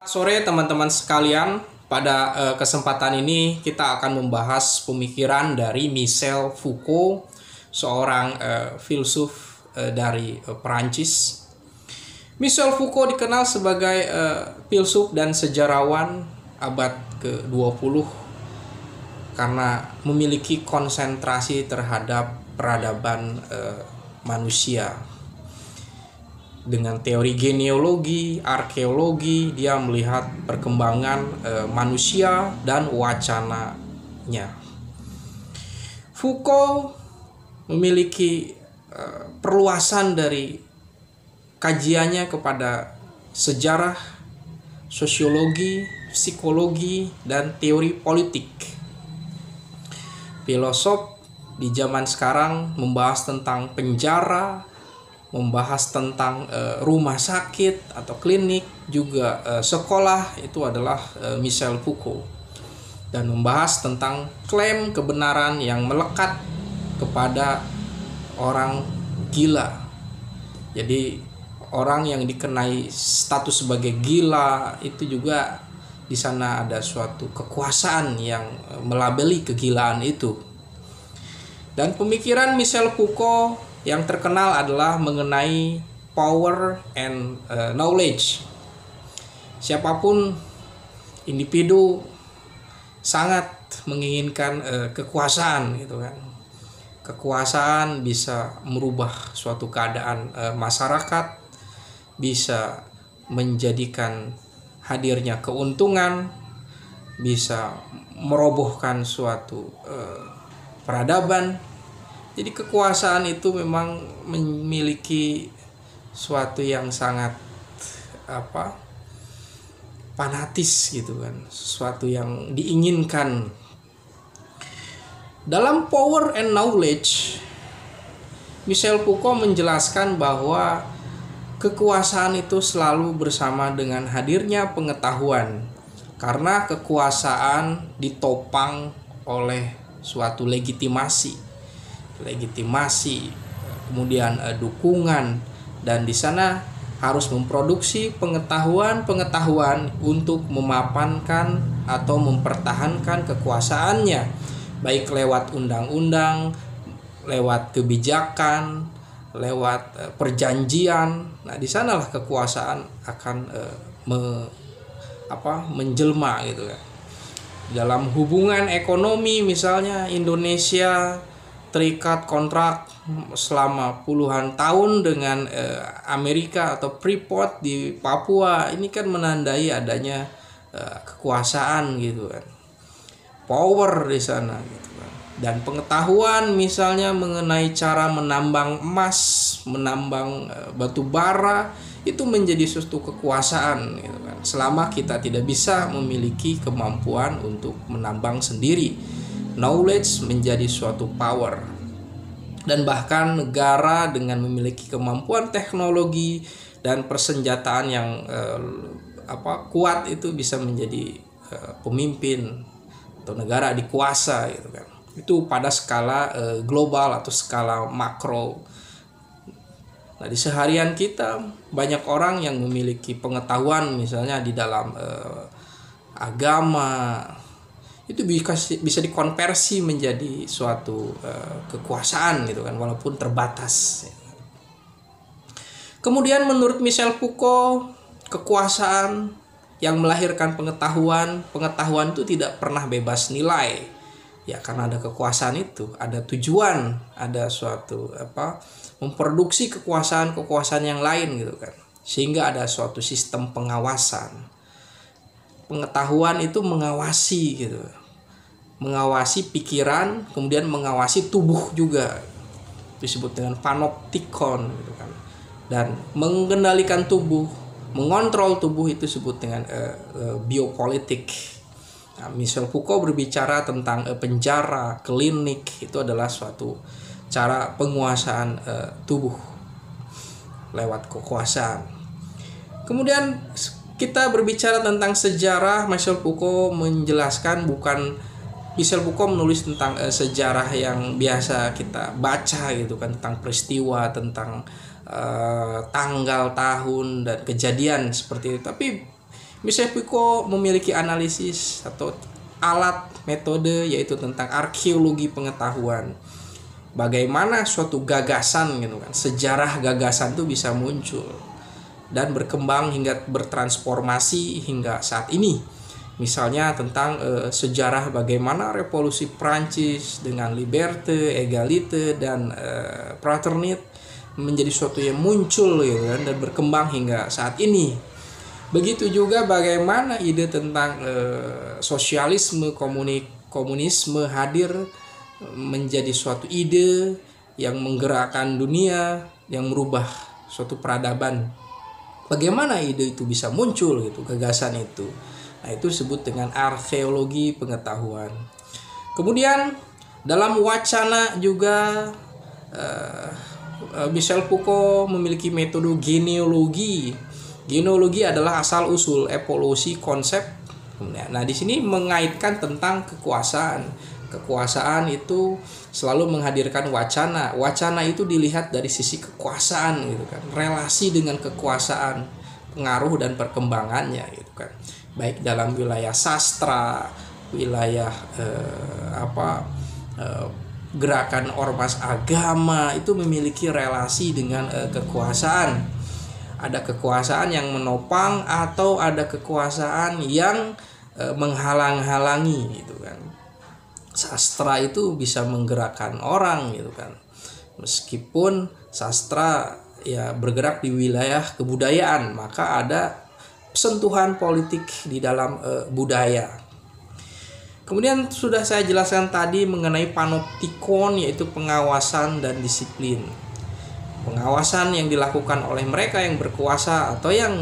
Sore teman-teman sekalian, pada kesempatan ini kita akan membahas pemikiran dari Michel Foucault, seorang filsuf dari Perancis. Michel Foucault dikenal sebagai filsuf dan sejarawan abad ke-20 karena memiliki konsentrasi terhadap peradaban manusia. Dengan teori genealogi, arkeologi, dia melihat perkembangan manusia dan wacananya. Foucault memiliki perluasan dari kajiannya kepada sejarah, sosiologi, psikologi, dan teori politik. Filosof di zaman sekarang membahas tentang penjara, membahas tentang rumah sakit atau klinik, juga sekolah, itu adalah Michel Foucault, dan membahas tentang klaim kebenaran yang melekat kepada orang gila. Jadi orang yang dikenai status sebagai gila itu juga di sana ada suatu kekuasaan yang melabeli kegilaan itu. Dan pemikiran Michel Foucault yang terkenal adalah mengenai power and knowledge. Siapapun individu sangat menginginkan kekuasaan, gitu kan. Kekuasaan bisa merubah suatu keadaan masyarakat, bisa menjadikan hadirnya keuntungan, bisa merobohkan suatu peradaban. Jadi kekuasaan itu memang memiliki suatu yang sangat fanatis, gitu kan, sesuatu yang diinginkan. Dalam Power and Knowledge, Michel Foucault menjelaskan bahwa kekuasaan itu selalu bersama dengan hadirnya pengetahuan, karena kekuasaan ditopang oleh suatu legitimasi, kemudian dukungan, dan di sana harus memproduksi pengetahuan untuk memapankan atau mempertahankan kekuasaannya, baik lewat undang-undang, lewat kebijakan, lewat perjanjian. Nah, di sanalah kekuasaan akan menjelma, gitu kan. Dalam hubungan ekonomi, misalnya Indonesia terikat kontrak selama puluhan tahun dengan Amerika atau Freeport di Papua, ini kan menandai adanya kekuasaan, gitu kan, power di sana, gitu kan. Dan pengetahuan misalnya mengenai cara menambang emas, menambang batu bara, itu menjadi suatu kekuasaan, gitu kan. Selama kita tidak bisa memiliki kemampuan untuk menambang sendiri, knowledge menjadi suatu power. Dan bahkan negara dengan memiliki kemampuan teknologi dan persenjataan yang kuat itu bisa menjadi pemimpin atau negara dikuasa, gitu kan. Itu pada skala global atau skala makro. Nah, di seharian kita banyak orang yang memiliki pengetahuan misalnya di dalam agama, itu bisa dikonversi menjadi suatu kekuasaan, gitu kan, walaupun terbatas. Kemudian menurut Michel Foucault, kekuasaan yang melahirkan pengetahuan itu tidak pernah bebas nilai. Ya, karena ada kekuasaan itu, ada tujuan, ada suatu memproduksi kekuasaan yang lain, gitu kan. Sehingga ada suatu sistem pengawasan. Pengetahuan itu mengawasi, gitu. Mengawasi pikiran, kemudian mengawasi tubuh juga. Disebut dengan panoptikon, gitu kan. Dan mengendalikan tubuh, mengontrol tubuh itu disebut dengan biopolitik. Nah, Michel Foucault berbicara tentang penjara, klinik, itu adalah suatu cara penguasaan tubuh lewat kekuasaan. Kemudian kita berbicara tentang sejarah. Michel Foucault menjelaskan, Michel Foucault menulis tentang sejarah yang biasa kita baca, gitu kan, tentang peristiwa, tentang tanggal, tahun, dan kejadian seperti itu. Tapi Michel Foucault memiliki analisis atau alat metode yaitu tentang arkeologi pengetahuan. Bagaimana suatu gagasan gitu kan, sejarah gagasan itu bisa muncul dan berkembang hingga bertransformasi hingga saat ini. Misalnya tentang sejarah bagaimana revolusi Prancis dengan liberté, égalité dan fraternité menjadi suatu yang muncul gitu kan, dan berkembang hingga saat ini. Begitu juga bagaimana ide tentang sosialisme, komunisme hadir menjadi suatu ide yang menggerakkan dunia, yang merubah suatu peradaban. Bagaimana ide itu bisa muncul gitu, gagasan itu. Nah, itu disebut dengan arkeologi pengetahuan. Kemudian dalam wacana juga Michel Foucault memiliki metode genealogi. Genealogi adalah asal usul evolusi konsep. Nah, di sini mengaitkan tentang kekuasaan. Kekuasaan itu selalu menghadirkan wacana. Wacana itu dilihat dari sisi kekuasaan gitu kan. Relasi dengan kekuasaan, pengaruh dan perkembangannya gitu kan. Baik dalam wilayah sastra, wilayah gerakan ormas agama itu memiliki relasi dengan kekuasaan. Ada kekuasaan yang menopang atau ada kekuasaan yang menghalang-halangi gitu kan. Sastra itu bisa menggerakkan orang gitu kan. Meskipun sastra ya bergerak di wilayah kebudayaan, maka ada sentuhan politik di dalam budaya. Kemudian sudah saya jelaskan tadi mengenai panoptikon, yaitu pengawasan dan disiplin. Pengawasan yang dilakukan oleh mereka yang berkuasa atau yang